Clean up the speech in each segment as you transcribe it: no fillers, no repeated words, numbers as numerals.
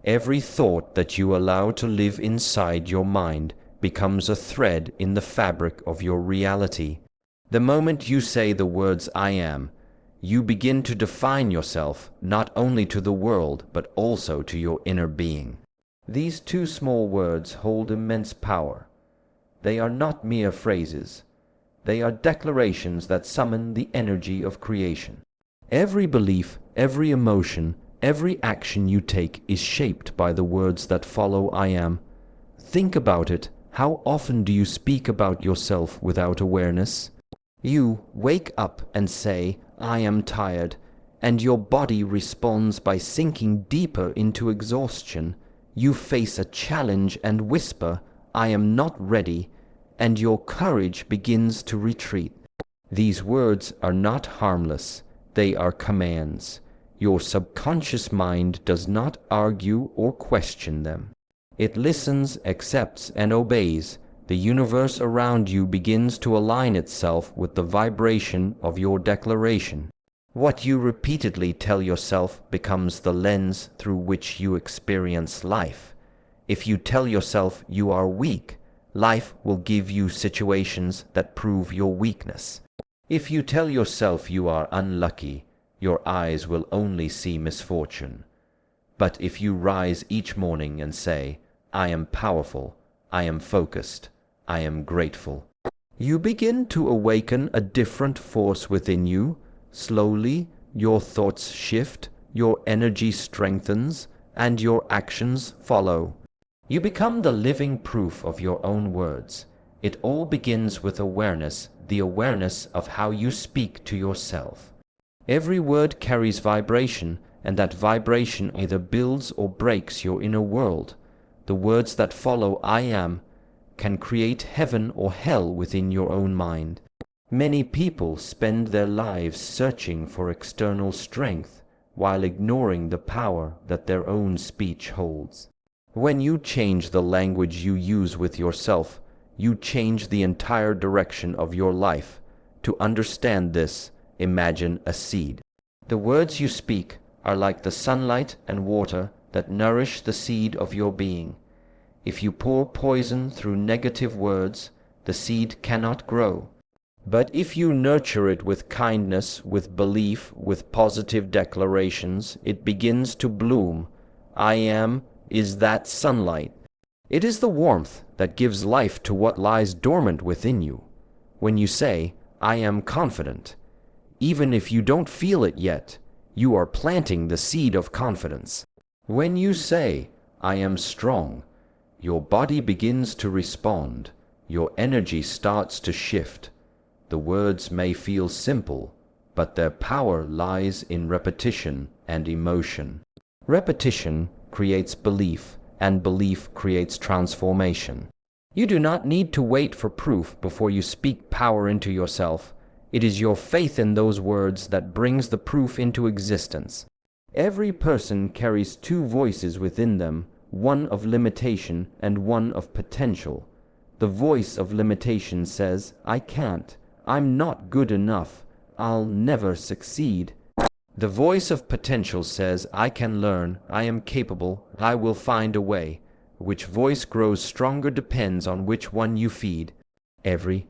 Every thought that you allow to live inside your mind becomes a thread in the fabric of your reality. The moment you say the words "I am," you begin to define yourself not only to the world but also to your inner being. These two small words hold immense power. They are not mere phrases. They are declarations that summon the energy of creation. Every belief, every emotion, every action you take is shaped by the words that follow "I am." Think about it. How often do you speak about yourself without awareness? You wake up and say, "I am tired," and your body responds by sinking deeper into exhaustion. You face a challenge and whisper, "I am not ready," and your courage begins to retreat. These words are not harmless. They are commands. Your subconscious mind does not argue or question them. It listens, accepts, and obeys. The universe around you begins to align itself with the vibration of your declaration. What you repeatedly tell yourself becomes the lens through which you experience life. If you tell yourself you are weak, life will give you situations that prove your weakness. If you tell yourself you are unlucky, your eyes will only see misfortune. But if you rise each morning and say, "I am powerful, I am focused, I am grateful," you begin to awaken a different force within you. Slowly, your thoughts shift, your energy strengthens, and your actions follow. You become the living proof of your own words. It all begins with awareness, the awareness of how you speak to yourself. Every word carries vibration, and that vibration either builds or breaks your inner world. The words that follow "I am" can create heaven or hell within your own mind. Many people spend their lives searching for external strength while ignoring the power that their own speech holds. When you change the language you use with yourself, you change the entire direction of your life. To understand this, imagine a seed. The words you speak are like the sunlight and water that nourish the seed of your being. If you pour poison through negative words, the seed cannot grow. But if you nurture it with kindness, with belief, with positive declarations, it begins to bloom. "I am" is that sunlight. It is the warmth that gives life to what lies dormant within you. When you say, "I am confident," even if you don't feel it yet, you are planting the seed of confidence. When you say, "I am strong," your body begins to respond. Your energy starts to shift. The words may feel simple, but their power lies in repetition and emotion. Repetition creates belief, and belief creates transformation. You do not need to wait for proof before you speak power into yourself. It is your faith in those words that brings the proof into existence. Every person carries two voices within them, one of limitation and one of potential. The voice of limitation says, "I can't, I'm not good enough, I'll never succeed." The voice of potential says, "I can learn, I am capable, I will find a way." Which voice grows stronger depends on which one you feed. Every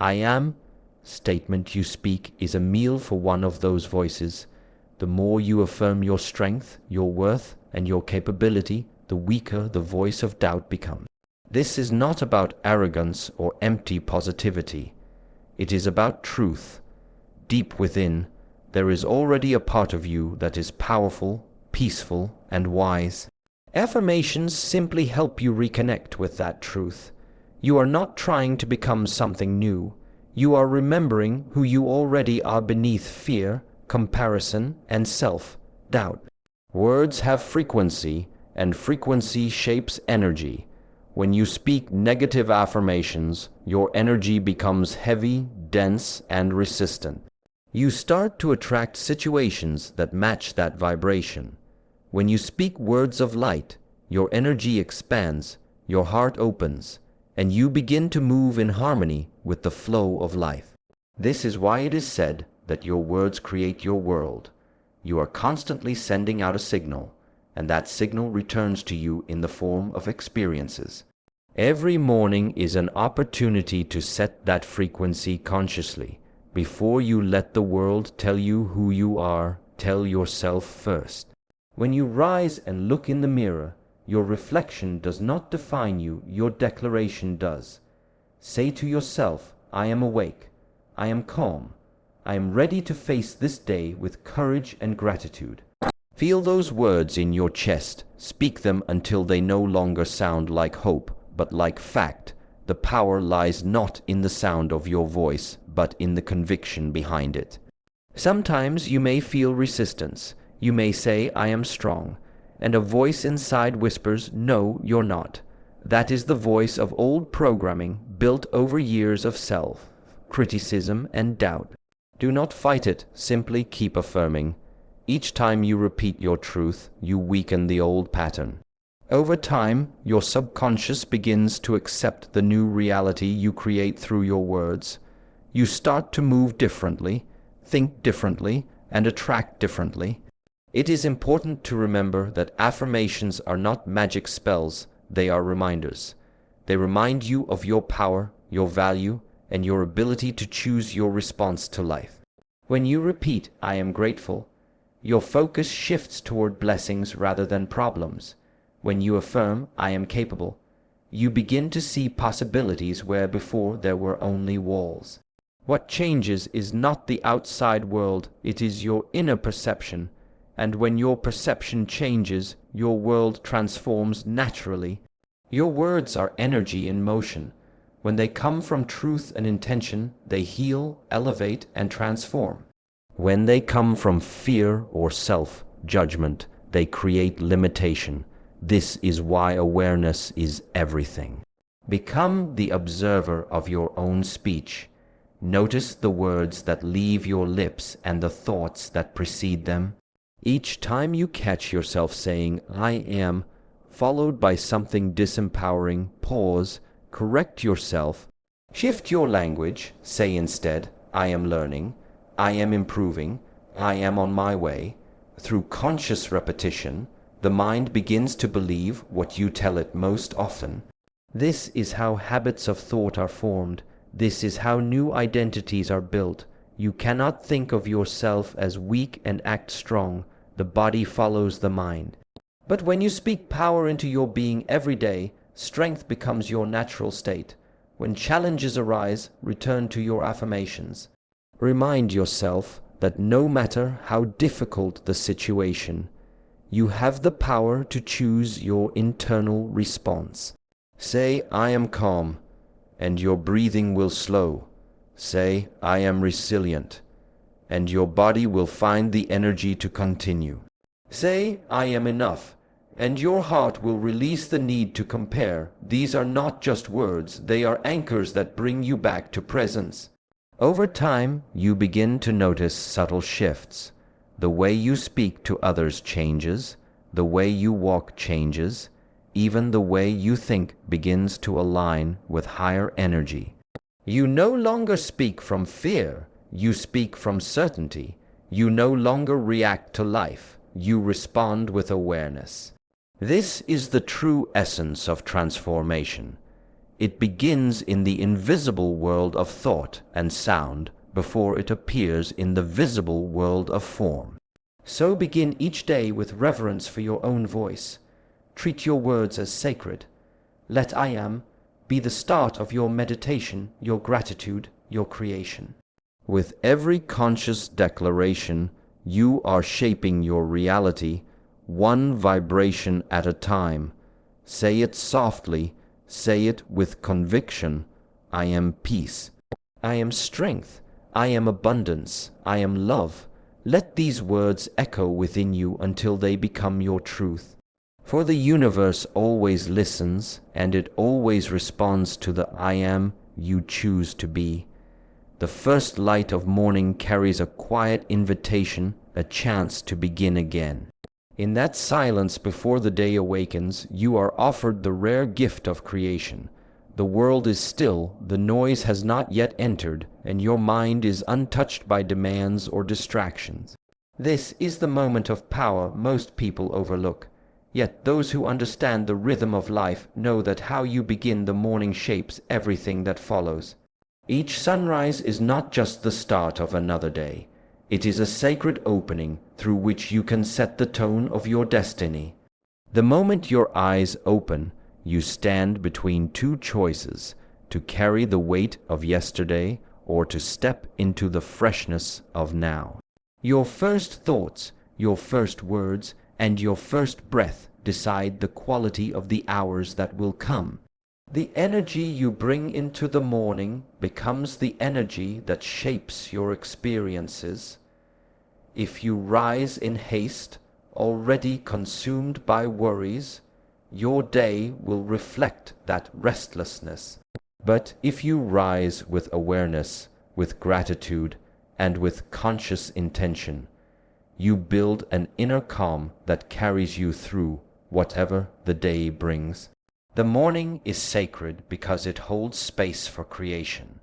"I am" statement you speak is a meal for one of those voices. The more you affirm your strength, your worth, and your capability, the weaker the voice of doubt becomes. This is not about arrogance or empty positivity. It is about truth. Deep within, there is already a part of you that is powerful, peaceful, and wise. Affirmations simply help you reconnect with that truth. You are not trying to become something new. You are remembering who you already are beneath fear, comparison, and self-doubt. Words have frequency, and frequency shapes energy. When you speak negative affirmations, your energy becomes heavy, dense, and resistant. You start to attract situations that match that vibration. When you speak words of light, your energy expands, your heart opens, and you begin to move in harmony with the flow of life. This is why it is said that your words create your world. You are constantly sending out a signal. and that signal returns to you in the form of experiences. Every morning is an opportunity to set that frequency consciously. Before you let the world tell you who you are, tell yourself first. When you rise and look in the mirror, your reflection does not define you, your declaration does. Say to yourself, I am awake, I am calm, I am ready to face this day with courage and gratitude. Feel those words in your chest, speak them until they no longer sound like hope, but like fact. The power lies not in the sound of your voice, but in the conviction behind it. Sometimes you may feel resistance. You may say, I am strong, and a voice inside whispers, no, you're not. That is the voice of old programming built over years of self-criticism and doubt. Do not fight it, simply keep affirming. Each time you repeat your truth, you weaken the old pattern. Over time, your subconscious begins to accept the new reality you create through your words. You start to move differently, think differently, and attract differently. It is important to remember that affirmations are not magic spells, they are reminders. They remind you of your power, your value, and your ability to choose your response to life. When you repeat, I am grateful, your focus shifts toward blessings rather than problems. When you affirm, I am capable, you begin to see possibilities where before there were only walls. What changes is not the outside world, it is your inner perception. And when your perception changes, your world transforms naturally. Your words are energy in motion. When they come from truth and intention, they heal, elevate, and transform. When they come from fear or self-judgment, they create limitation. This is why awareness is everything. Become the observer of your own speech. Notice the words that leave your lips and the thoughts that precede them. Each time you catch yourself saying, I am, followed by something disempowering, pause, correct yourself. Shift your language, say instead, I am learning, I am improving, I am on my way. Through conscious repetition, the mind begins to believe what you tell it most often. This is how habits of thought are formed. This is how new identities are built. You cannot think of yourself as weak and act strong. The body follows the mind. But when you speak power into your being every day, strength becomes your natural state. When challenges arise, return to your affirmations. Remind yourself that no matter how difficult the situation, you have the power to choose your internal response. Say, I am calm, and your breathing will slow. Say, I am resilient, and your body will find the energy to continue. Say, I am enough, and your heart will release the need to compare. These are not just words, they are anchors that bring you back to presence. Over time, you begin to notice subtle shifts. The way you speak to others changes, the way you walk changes, even the way you think begins to align with higher energy. You no longer speak from fear, you speak from certainty. You no longer react to life, you respond with awareness. This is the true essence of transformation. It begins in the invisible world of thought and sound before it appears in the visible world of form. So begin each day with reverence for your own voice. Treat your words as sacred. Let I am be the start of your meditation, your gratitude, your creation. With every conscious declaration, you are shaping your reality, one vibration at a time. Say it softly, say it with conviction. I am peace. I am strength. I am abundance. I am love. Let these words echo within you until they become your truth. For the universe always listens, and it always responds to the I am you choose to be. The first light of morning carries a quiet invitation, a chance to begin again. In that silence before the day awakens, you are offered the rare gift of creation. The world is still, the noise has not yet entered, and your mind is untouched by demands or distractions. This is the moment of power most people overlook. Yet those who understand the rhythm of life know that how you begin the morning shapes everything that follows. Each sunrise is not just the start of another day. It is a sacred opening through which you can set the tone of your destiny. The moment your eyes open, you stand between two choices: to carry the weight of yesterday or to step into the freshness of now. Your first thoughts, your first words, and your first breath decide the quality of the hours that will come. The energy you bring into the morning becomes the energy that shapes your experiences. If you rise in haste, already consumed by worries, your day will reflect that restlessness. But if you rise with awareness, with gratitude, and with conscious intention, you build an inner calm that carries you through whatever the day brings. The morning is sacred because it holds space for creation.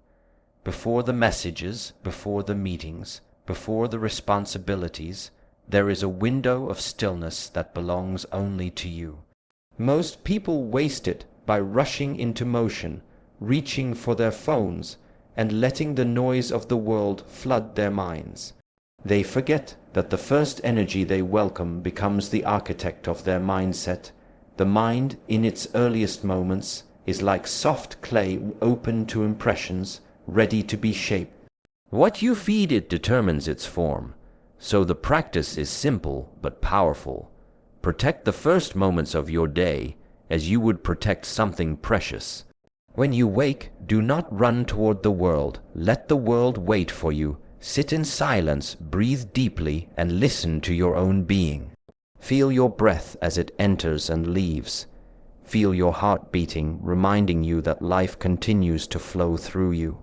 Before the messages, before the meetings, before the responsibilities, there is a window of stillness that belongs only to you. Most people waste it by rushing into motion, reaching for their phones, and letting the noise of the world flood their minds. They forget that the first energy they welcome becomes the architect of their mindset. The mind, in its earliest moments, is like soft clay open to impressions, ready to be shaped. What you feed it determines its form. So the practice is simple but powerful. Protect the first moments of your day as you would protect something precious. When you wake, do not run toward the world. Let the world wait for you. Sit in silence, breathe deeply, and listen to your own being. Feel your breath as it enters and leaves. Feel your heart beating, reminding you that life continues to flow through you.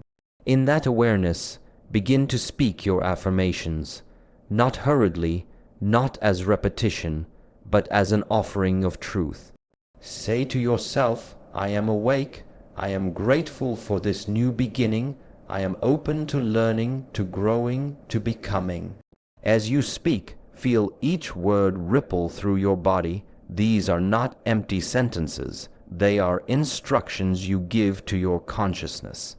In that awareness, begin to speak your affirmations, not hurriedly, not as repetition, but as an offering of truth. Say to yourself, I am awake, I am grateful for this new beginning, I am open to learning, to growing, to becoming. As you speak, feel each word ripple through your body. These are not empty sentences, they are instructions you give to your consciousness.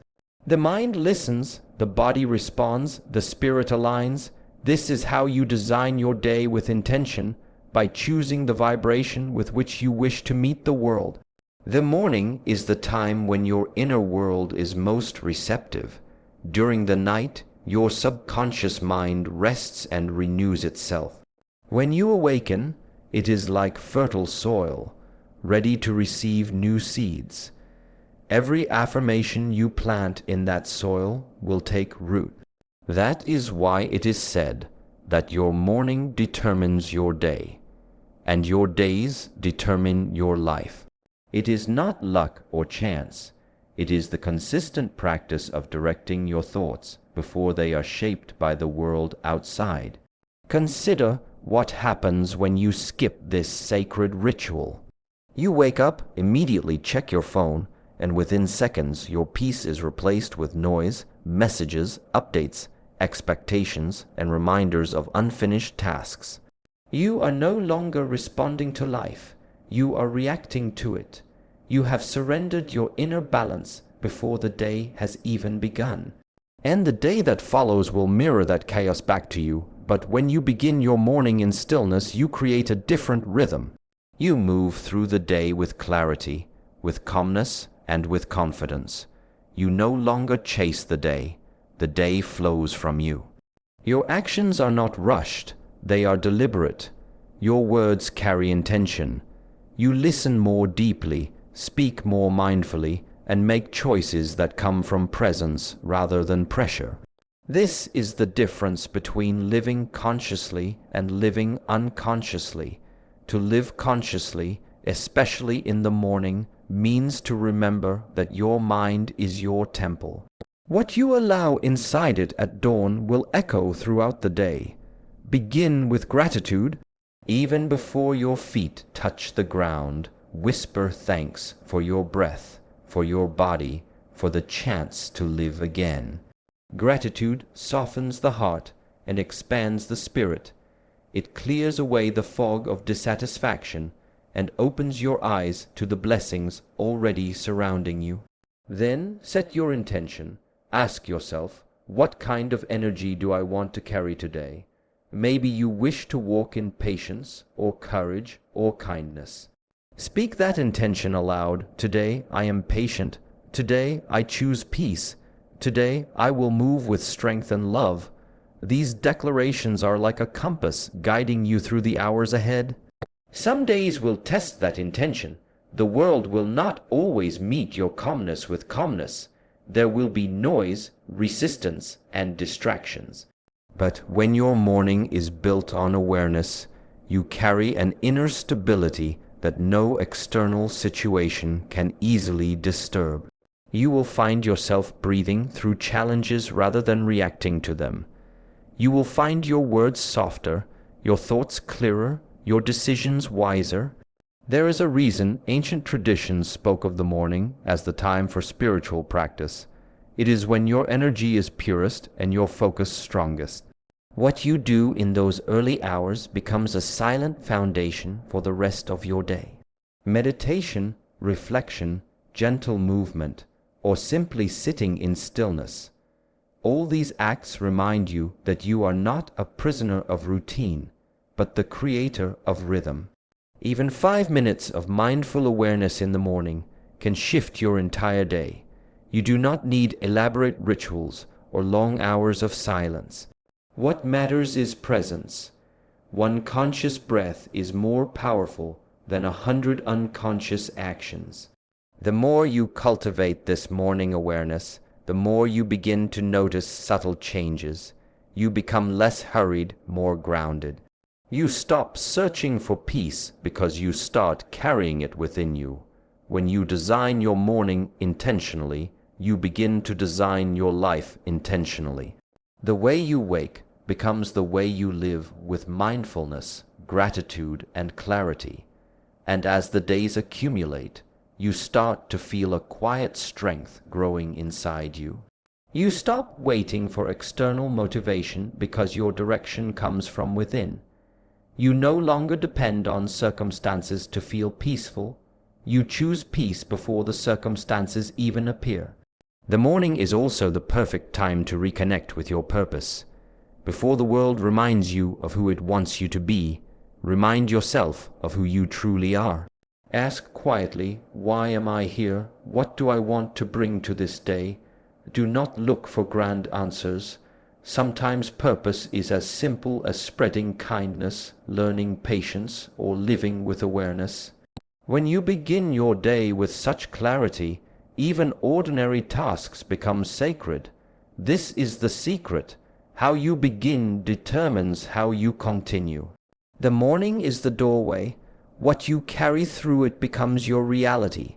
The mind listens, the body responds, the spirit aligns. This is how you design your day with intention, by choosing the vibration with which you wish to meet the world. The morning is the time when your inner world is most receptive. During the night, your subconscious mind rests and renews itself. When you awaken, it is like fertile soil, ready to receive new seeds. Every affirmation you plant in that soil will take root. That is why it is said that your morning determines your day, and your days determine your life. It is not luck or chance. It is the consistent practice of directing your thoughts before they are shaped by the world outside. Consider what happens when you skip this sacred ritual. You wake up, immediately check your phone, and within seconds your peace is replaced with noise, messages, updates, expectations, and reminders of unfinished tasks. You are no longer responding to life. You are reacting to it. You have surrendered your inner balance before the day has even begun. And the day that follows will mirror that chaos back to you. But when you begin your morning in stillness, you create a different rhythm. You move through the day with clarity, with calmness, and with confidence. You no longer chase the day. The day flows from you. Your actions are not rushed. They are deliberate. Your words carry intention. You listen more deeply, speak more mindfully, and make choices that come from presence rather than pressure. This is the difference between living consciously and living unconsciously. To live consciously, especially in the morning, means to remember that your mind is your temple. What you allow inside it at dawn will echo throughout the day. Begin with gratitude. Even before your feet touch the ground, whisper thanks for your breath, for your body, for the chance to live again. Gratitude softens the heart and expands the spirit. It clears away the fog of dissatisfaction and opens your eyes to the blessings already surrounding you. Then set your intention. Ask yourself, what kind of energy do I want to carry today? Maybe you wish to walk in patience or courage or kindness. Speak that intention aloud. Today I am patient. Today I choose peace. Today I will move with strength and love. These declarations are like a compass guiding you through the hours ahead. Some days will test that intention. The world will not always meet your calmness with calmness. There will be noise, resistance, and distractions. But when your morning is built on awareness, you carry an inner stability that no external situation can easily disturb. You will find yourself breathing through challenges rather than reacting to them. You will find your words softer, your thoughts clearer, your decisions wiser. There is a reason ancient traditions spoke of the morning as the time for spiritual practice. It is when your energy is purest and your focus strongest. What you do in those early hours becomes a silent foundation for the rest of your day. Meditation, reflection, gentle movement, or simply sitting in stillness. All these acts remind you that you are not a prisoner of routine, but the creator of rhythm. Even 5 minutes of mindful awareness in the morning can shift your entire day. You do not need elaborate rituals or long hours of silence. What matters is presence. One conscious breath is more powerful than 100 unconscious actions. The more you cultivate this morning awareness, the more you begin to notice subtle changes. You become less hurried, more grounded. You stop searching for peace because you start carrying it within you. When you design your morning intentionally, you begin to design your life intentionally. The way you wake becomes the way you live with mindfulness, gratitude, and clarity. And as the days accumulate, you start to feel a quiet strength growing inside you. You stop waiting for external motivation because your direction comes from within. You no longer depend on circumstances to feel peaceful. You choose peace before the circumstances even appear. The morning is also the perfect time to reconnect with your purpose. Before the world reminds you of who it wants you to be, remind yourself of who you truly are. Ask quietly, why am I here? What do I want to bring to this day? Do not look for grand answers. Sometimes purpose is as simple as spreading kindness, learning patience, or living with awareness. When you begin your day with such clarity, even ordinary tasks become sacred. This is the secret. How you begin determines how you continue. The morning is the doorway. What you carry through it becomes your reality.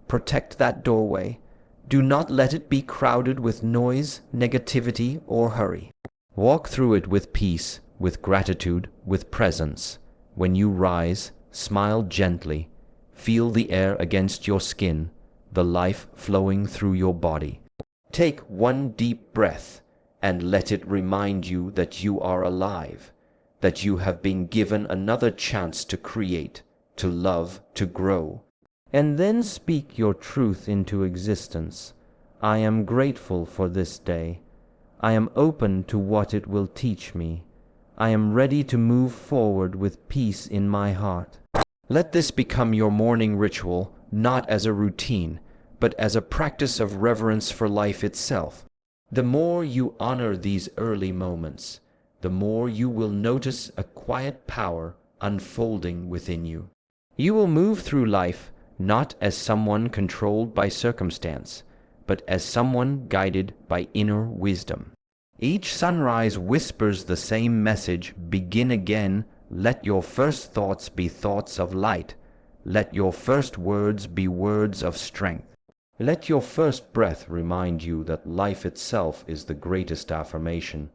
Protect that doorway. Do not let it be crowded with noise, negativity, or hurry. Walk through it with peace, with gratitude, with presence. When you rise, smile gently. Feel the air against your skin, the life flowing through your body. Take one deep breath and let it remind you that you are alive, that you have been given another chance to create, to love, to grow. And then speak your truth into existence. I am grateful for this day. I am open to what it will teach me. I am ready to move forward with peace in my heart. Let this become your morning ritual, not as a routine, but as a practice of reverence for life itself. The more you honor these early moments, the more you will notice a quiet power unfolding within you. You will move through life not as someone controlled by circumstance, but as someone guided by inner wisdom. Each sunrise whispers the same message: begin again. Let your first thoughts be thoughts of light. Let your first words be words of strength. Let your first breath remind you that life itself is the greatest affirmation.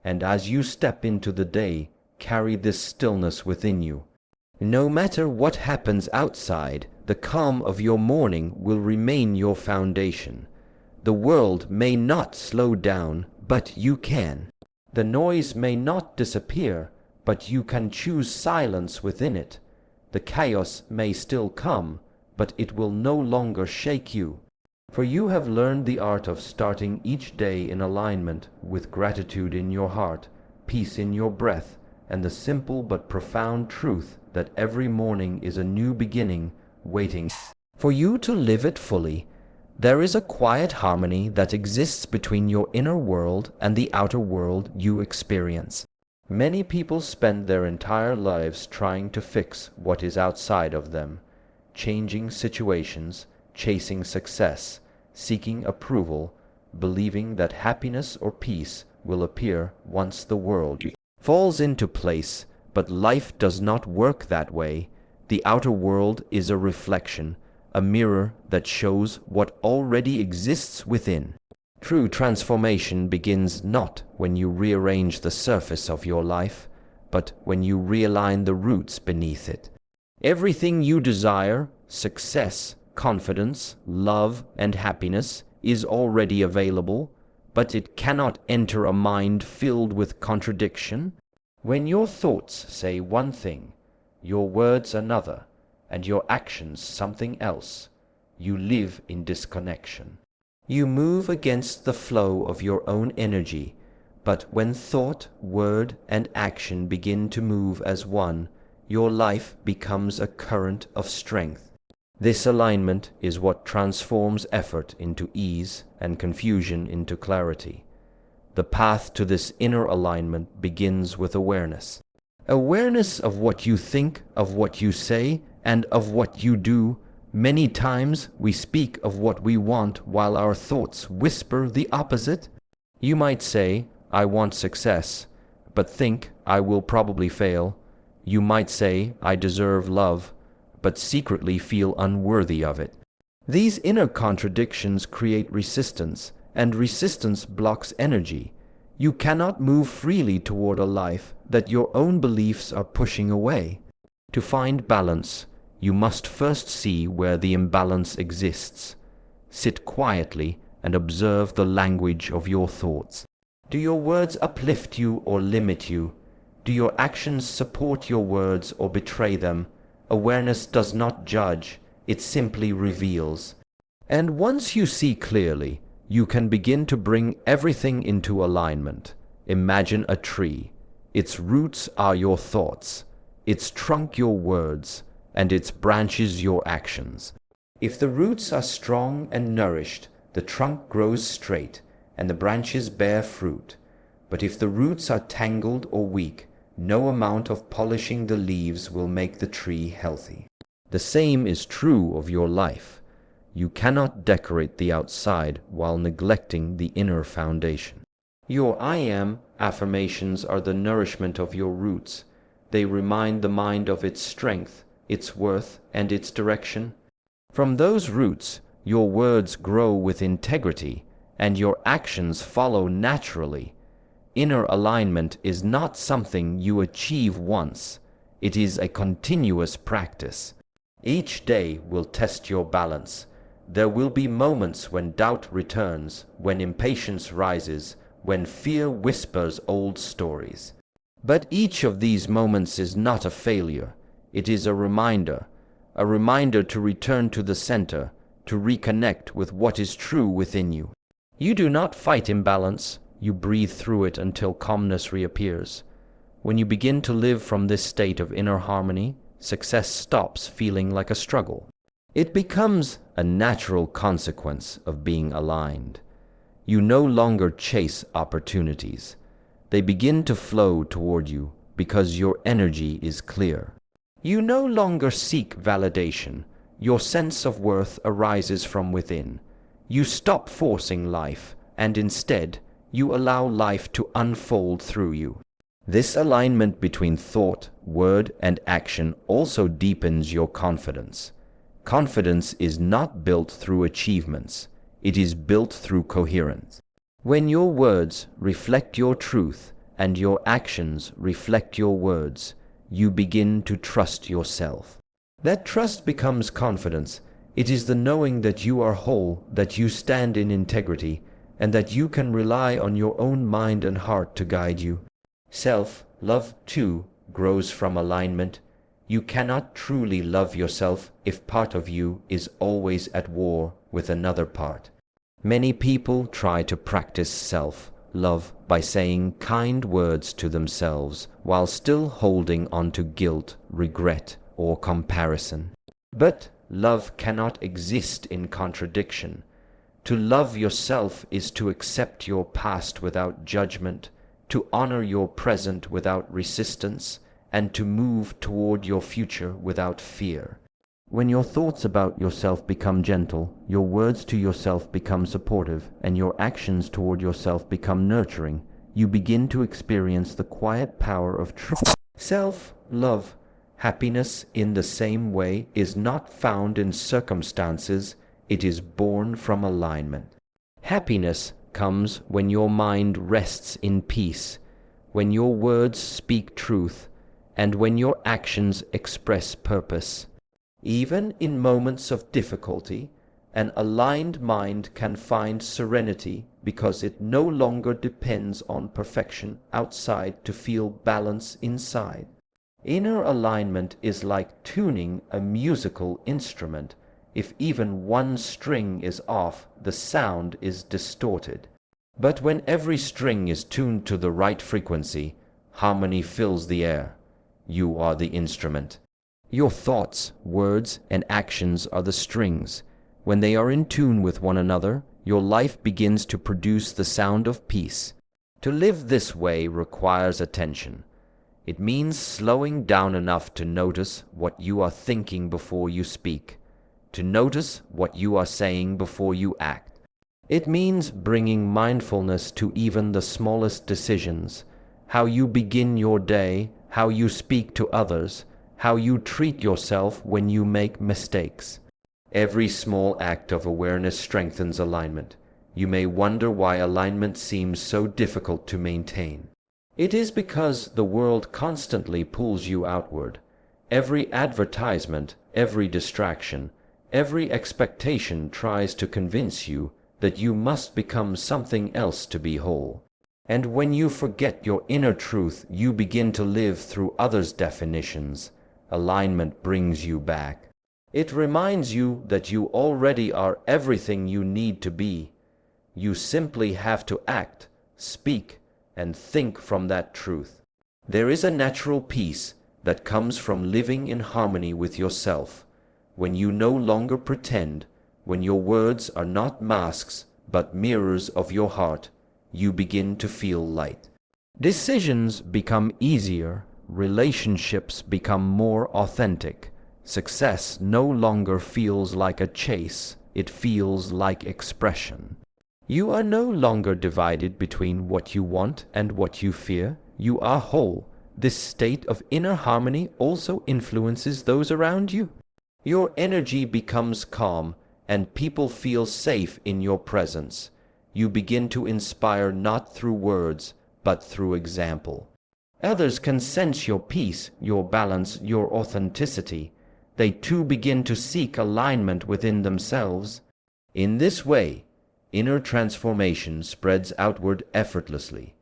And as you step into the day, carry this stillness within you. No matter what happens outside, the calm of your morning will remain your foundation. The world may not slow down, but you can. The noise may not disappear, but you can choose silence within it. The chaos may still come, but it will no longer shake you. For you have learned the art of starting each day in alignment with gratitude in your heart, peace in your breath, and the simple but profound truth that every morning is a new beginning waiting for you to live it fully. There is a quiet harmony that exists between your inner world and the outer world you experience. Many people spend their entire lives trying to fix what is outside of them, changing situations, chasing success, seeking approval, believing that happiness or peace will appear once the world falls into place. But life does not work that way. The outer world is a reflection, a mirror that shows what already exists within. True transformation begins not when you rearrange the surface of your life, but when you realign the roots beneath it. Everything you desire, success, confidence, love, and happiness, is already available, but it cannot enter a mind filled with contradiction. When your thoughts say one thing, your words another, and your actions something else, you live in disconnection. You move against the flow of your own energy, but when thought, word, and action begin to move as one, your life becomes a current of strength. This alignment is what transforms effort into ease and confusion into clarity. The path to this inner alignment begins with awareness. Awareness of what you think, of what you say, and of what you do. Many times we speak of what we want while our thoughts whisper the opposite. You might say, I want success, but think, I will probably fail. You might say, I deserve love, but secretly feel unworthy of it. These inner contradictions create resistance, and resistance blocks energy. You cannot move freely toward a life that your own beliefs are pushing away. To find balance, you must first see where the imbalance exists. Sit quietly and observe the language of your thoughts. Do your words uplift you or limit you? Do your actions support your words or betray them? Awareness does not judge, it simply reveals. And once you see clearly, you can begin to bring everything into alignment. Imagine a tree. Its roots are your thoughts, its trunk your words, and its branches your actions. If the roots are strong and nourished, the trunk grows straight, and the branches bear fruit. But if the roots are tangled or weak, no amount of polishing the leaves will make the tree healthy. The same is true of your life. You cannot decorate the outside while neglecting the inner foundation. Your I am affirmations are the nourishment of your roots. They remind the mind of its strength, its worth, and its direction. From those roots, your words grow with integrity, and your actions follow naturally. Inner alignment is not something you achieve once. It is a continuous practice. Each day will test your balance. There will be moments when doubt returns, when impatience rises, when fear whispers old stories. But each of these moments is not a failure. It is a reminder to return to the center, to reconnect with what is true within you. You do not fight imbalance, you breathe through it until calmness reappears. When you begin to live from this state of inner harmony, success stops feeling like a struggle. It becomes a natural consequence of being aligned. You no longer chase opportunities. They begin to flow toward you because your energy is clear. You no longer seek validation. Your sense of worth arises from within. You stop forcing life, and instead, you allow life to unfold through you. This alignment between thought, word, and action also deepens your confidence. Confidence is not built through achievements. It is built through coherence. When your words reflect your truth and your actions reflect your words, you begin to trust yourself. That trust becomes confidence. It is the knowing that you are whole, that you stand in integrity, and that you can rely on your own mind and heart to guide you. Self-love, too, grows from alignment. You cannot truly love yourself if part of you is always at war with another part. Many people try to practice self-love by saying kind words to themselves while still holding on to guilt, regret, or comparison. But love cannot exist in contradiction. To love yourself is to accept your past without judgment, to honor your present without resistance, and to move toward your future without fear. When your thoughts about yourself become gentle, your words to yourself become supportive, and your actions toward yourself become nurturing, you begin to experience the quiet power of true self-love. Happiness, in the same way, is not found in circumstances, it is born from alignment. Happiness comes when your mind rests in peace, when your words speak truth, and when your actions express purpose. Even in moments of difficulty, an aligned mind can find serenity because it no longer depends on perfection outside to feel balance inside. Inner alignment is like tuning a musical instrument. If even one string is off, the sound is distorted. But when every string is tuned to the right frequency, harmony fills the air. You are the instrument. Your thoughts, words, and actions are the strings. When they are in tune with one another, your life begins to produce the sound of peace. To live this way requires attention. It means slowing down enough to notice what you are thinking before you speak, to notice what you are saying before you act. It means bringing mindfulness to even the smallest decisions, how you begin your day, how you speak to others, how you treat yourself when you make mistakes. Every small act of awareness strengthens alignment. You may wonder why alignment seems so difficult to maintain. It is because the world constantly pulls you outward. Every advertisement, every distraction, every expectation tries to convince you that you must become something else to be whole. And when you forget your inner truth, you begin to live through others' definitions. Alignment brings you back. It reminds you that you already are everything you need to be. You simply have to act, speak, and think from that truth. There is a natural peace that comes from living in harmony with yourself. When you no longer pretend, when your words are not masks but mirrors of your heart, you begin to feel light. Decisions become easier, relationships become more authentic. Success no longer feels like a chase, it feels like expression. You are no longer divided between what you want and what you fear. You are whole. This state of inner harmony also influences those around you. Your energy becomes calm, and people feel safe in your presence. You begin to inspire not through words, but through example. Others can sense your peace, your balance, your authenticity. They too begin to seek alignment within themselves. In this way, inner transformation spreads outward effortlessly,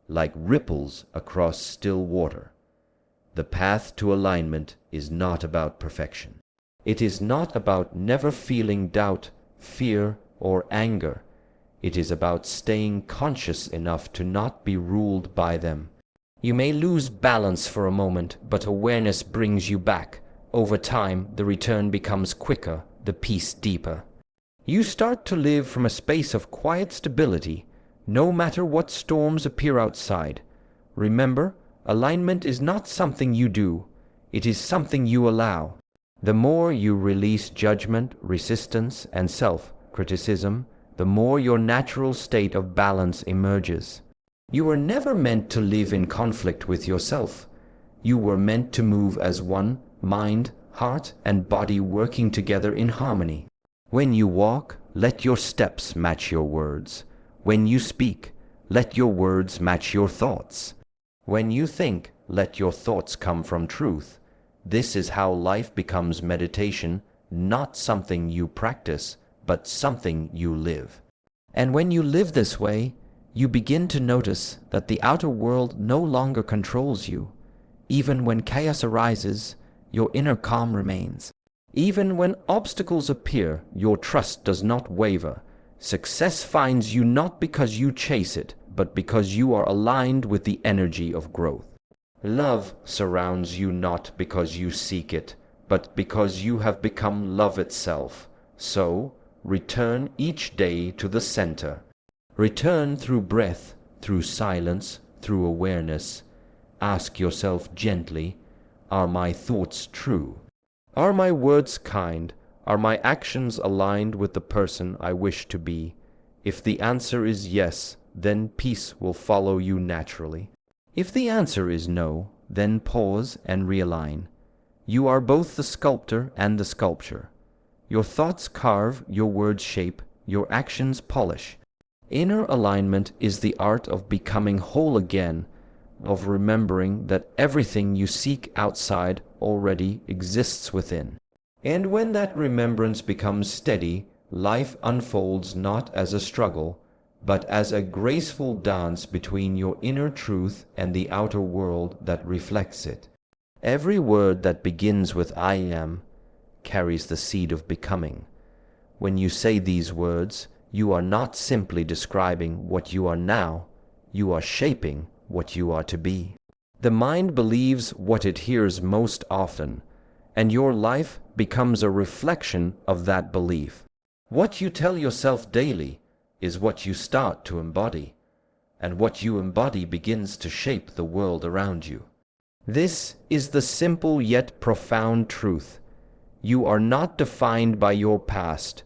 like ripples across still water. The path to alignment is not about perfection. It is not about never feeling doubt, fear, or anger. It is about staying conscious enough to not be ruled by them. You may lose balance for a moment, but awareness brings you back. Over time, the return becomes quicker, the peace deeper. You start to live from a space of quiet stability, no matter what storms appear outside. Remember, alignment is not something you do, it is something you allow. The more you release judgment, resistance, and self-criticism, the more your natural state of balance emerges. You were never meant to live in conflict with yourself. You were meant to move as one, mind, heart, and body working together in harmony. When you walk, let your steps match your words. When you speak, let your words match your thoughts. When you think, let your thoughts come from truth. This is how life becomes meditation, not something you practice, but something you live. And when you live this way, you begin to notice that the outer world no longer controls you. Even when chaos arises, your inner calm remains. Even when obstacles appear, your trust does not waver. Success finds you not because you chase it, but because you are aligned with the energy of growth. Love surrounds you not because you seek it, but because you have become love itself. So, return each day to the center. Return through breath, through silence, through awareness. Ask yourself gently, are my thoughts true? Are my words kind? Are my actions aligned with the person I wish to be? If the answer is yes, then peace will follow you naturally. If the answer is no, then pause and realign. You are both the sculptor and the sculpture. Your thoughts carve, your words shape, your actions polish. Inner alignment is the art of becoming whole again, of remembering that everything you seek outside already exists within. And when that remembrance becomes steady, life unfolds not as a struggle, but as a graceful dance between your inner truth and the outer world that reflects it. Every word that begins with I am carries the seed of becoming. When you say these words, you are not simply describing what you are now, you are shaping what you are to be. The mind believes what it hears most often, and your life becomes a reflection of that belief. What you tell yourself daily is what you start to embody, and what you embody begins to shape the world around you. This is the simple yet profound truth. You are not defined by your past.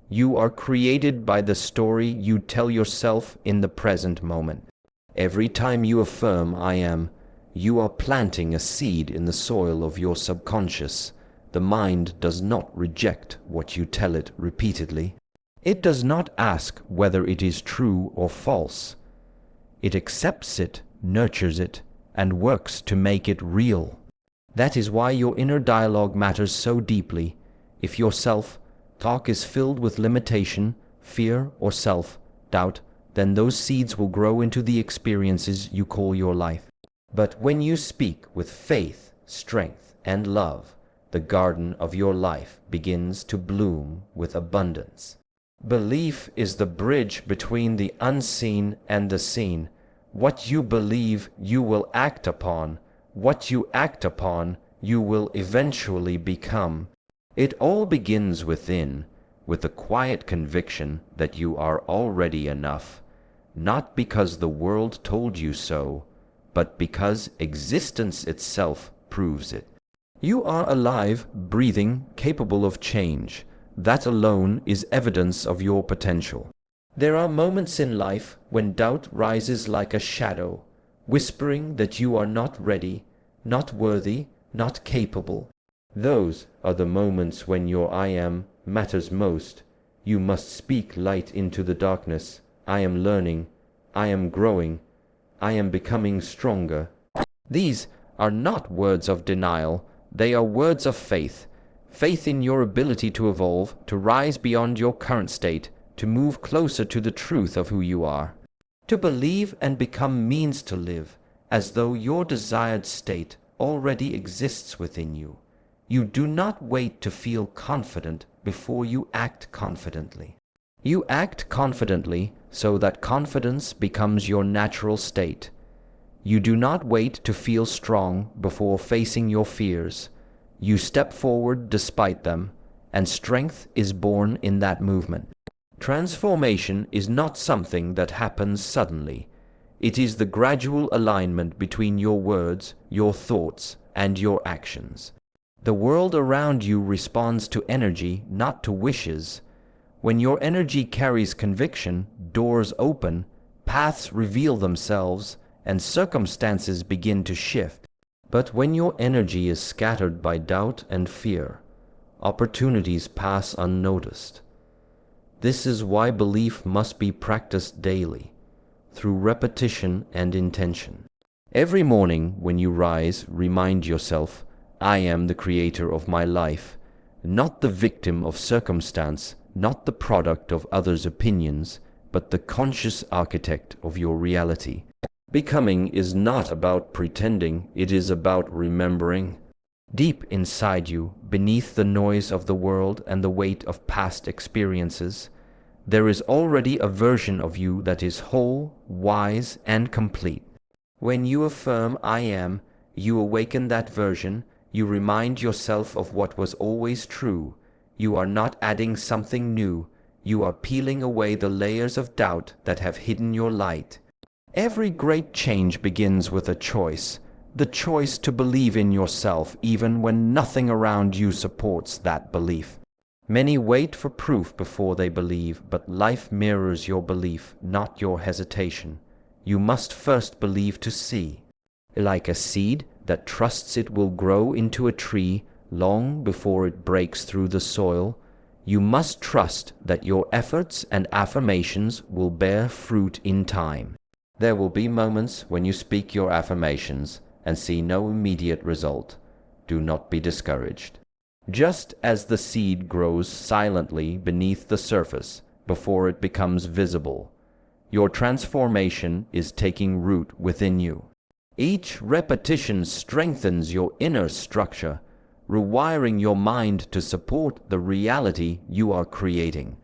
You are created by the story you tell yourself in the present moment. Every time you affirm I am, you are planting a seed in the soil of your subconscious. The mind does not reject what you tell it repeatedly. It does not ask whether it is true or false. It accepts it, nurtures it, and works to make it real. That is why your inner dialogue matters so deeply. If your self-talk is filled with limitation, fear, or self-doubt, then those seeds will grow into the experiences you call your life. But when you speak with faith, strength, and love, the garden of your life begins to bloom with abundance. Belief is the bridge between the unseen and the seen. What you believe, you will act upon. What you act upon, you will eventually become. It all begins within, with the quiet conviction that you are already enough, not because the world told you so, but because existence itself proves it. You are alive, breathing, capable of change. That alone is evidence of your potential. There are moments in life when doubt rises like a shadow, whispering that you are not ready, not worthy, not capable. Those are the moments when your I am matters most. You must speak light into the darkness. I am learning. I am growing. I am becoming stronger. These are not words of denial. They are words of faith. Faith in your ability to evolve, to rise beyond your current state, to move closer to the truth of who you are. To believe and become means to live, as though your desired state already exists within you. You do not wait to feel confident before you act confidently. You act confidently so that confidence becomes your natural state. You do not wait to feel strong before facing your fears. You step forward despite them, and strength is born in that movement. Transformation is not something that happens suddenly. It is the gradual alignment between your words, your thoughts, and your actions. The world around you responds to energy, not to wishes. When your energy carries conviction, doors open, paths reveal themselves, and circumstances begin to shift. But when your energy is scattered by doubt and fear, opportunities pass unnoticed. This is why belief must be practiced daily, through repetition and intention. Every morning when you rise, remind yourself, I am the creator of my life, not the victim of circumstance, not the product of others' opinions, but the conscious architect of your reality. Becoming is not about pretending, it is about remembering. Deep inside you, beneath the noise of the world and the weight of past experiences, there is already a version of you that is whole, wise, and complete. When you affirm I am, you awaken that version, you remind yourself of what was always true. You are not adding something new, you are peeling away the layers of doubt that have hidden your light. Every great change begins with a choice, the choice to believe in yourself even when nothing around you supports that belief. Many wait for proof before they believe, but life mirrors your belief, not your hesitation. You must first believe to see. Like a seed that trusts it will grow into a tree long before it breaks through the soil, you must trust that your efforts and affirmations will bear fruit in time. There will be moments when you speak your affirmations and see no immediate result. Do not be discouraged. Just as the seed grows silently beneath the surface before it becomes visible, your transformation is taking root within you. Each repetition strengthens your inner structure, rewiring your mind to support the reality you are creating.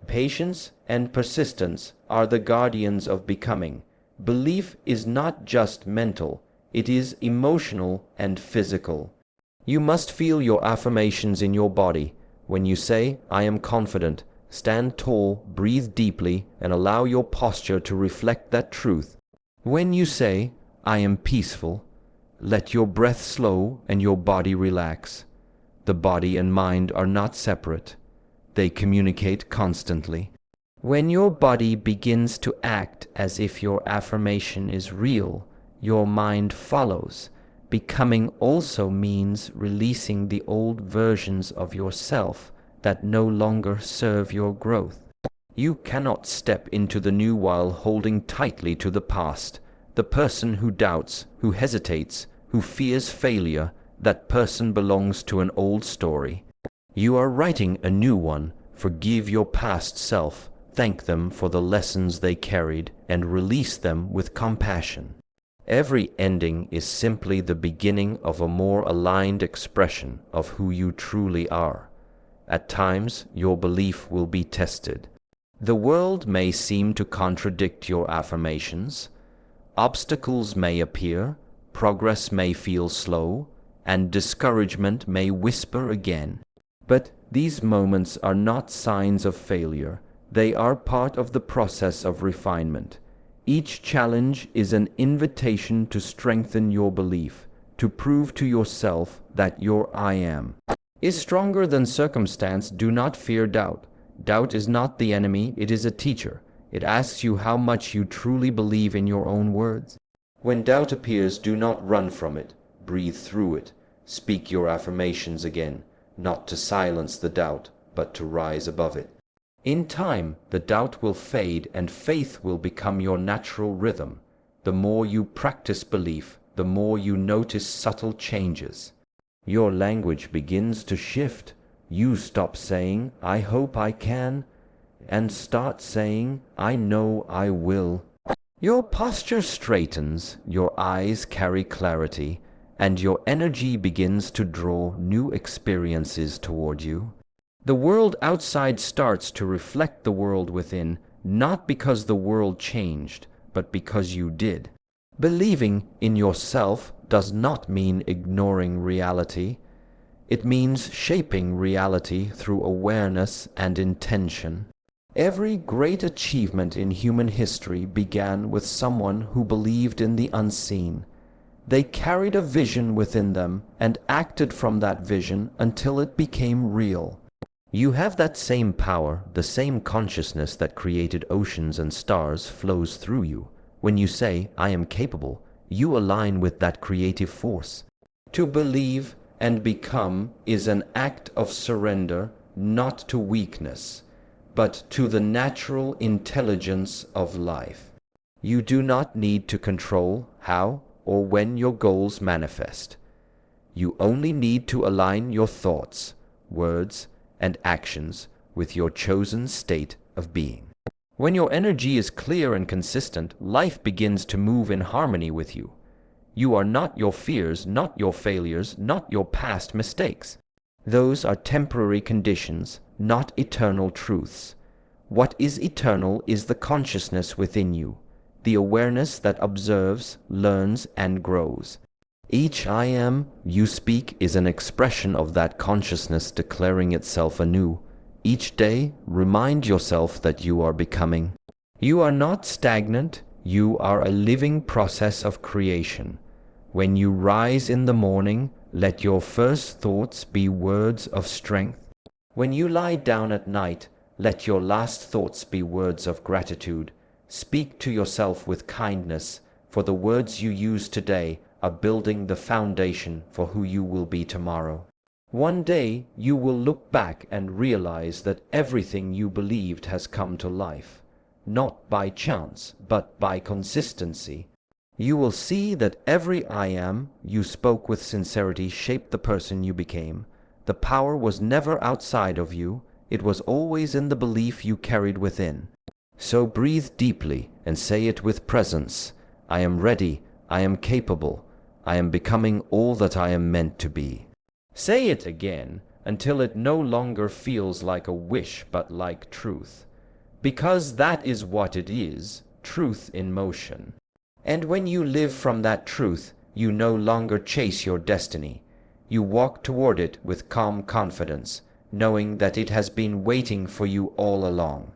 Patience and persistence are the guardians of becoming. Belief is not just mental, it is emotional and physical. You must feel your affirmations in your body. When you say, I am confident, stand tall, breathe deeply, and allow your posture to reflect that truth. When you say, I am peaceful, let your breath slow and your body relax. The body and mind are not separate. They communicate constantly. When your body begins to act as if your affirmation is real, your mind follows. Becoming also means releasing the old versions of yourself that no longer serve your growth. You cannot step into the new while holding tightly to the past. The person who doubts, who hesitates, who fears failure, that person belongs to an old story. You are writing a new one. Forgive your past self, thank them for the lessons they carried, and release them with compassion. Every ending is simply the beginning of a more aligned expression of who you truly are. At times, your belief will be tested. The world may seem to contradict your affirmations. Obstacles may appear, progress may feel slow, and discouragement may whisper again. But these moments are not signs of failure. They are part of the process of refinement. Each challenge is an invitation to strengthen your belief, to prove to yourself that your I am is stronger than circumstance. Do not fear doubt. Doubt is not the enemy, it is a teacher. It asks you how much you truly believe in your own words. When doubt appears, do not run from it. Breathe through it. Speak your affirmations again, not to silence the doubt, but to rise above it. In time, the doubt will fade and faith will become your natural rhythm. The more you practice belief, the more you notice subtle changes. Your language begins to shift. You stop saying, I hope I can, and start saying, I know I will. Your posture straightens, your eyes carry clarity, and your energy begins to draw new experiences toward you. The world outside starts to reflect the world within, not because the world changed, but because you did. Believing in yourself does not mean ignoring reality. It means shaping reality through awareness and intention. Every great achievement in human history began with someone who believed in the unseen. They carried a vision within them and acted from that vision until it became real. You have that same power, the same consciousness that created oceans and stars flows through you. When you say, I am capable, you align with that creative force. To believe and become is an act of surrender, not to weakness, but to the natural intelligence of life. You do not need to control how or when your goals manifest. You only need to align your thoughts, words, and actions with your chosen state of being. When your energy is clear and consistent, life begins to move in harmony with you. You are not your fears, not your failures, not your past mistakes. Those are temporary conditions, not eternal truths. What is eternal is the consciousness within you, the awareness that observes, learns, and grows. Each I am you speak is an expression of that consciousness declaring itself anew. Each day, remind yourself that you are becoming. You are not stagnant, you are a living process of creation. When you rise in the morning, let your first thoughts be words of strength. When you lie down at night, let your last thoughts be words of gratitude. Speak to yourself with kindness, for the words you use today are building the foundation for who you will be tomorrow. One day you will look back and realize that everything you believed has come to life, not by chance, but by consistency. You will see that every I am you spoke with sincerity shaped the person you became. The power was never outside of you, it was always in the belief you carried within. So breathe deeply and say it with presence. I am ready, I am capable, I am becoming all that I am meant to be. Say it again until it no longer feels like a wish but like truth. Because that is what it is, truth in motion. And when you live from that truth, you no longer chase your destiny. You walk toward it with calm confidence, knowing that it has been waiting for you all along.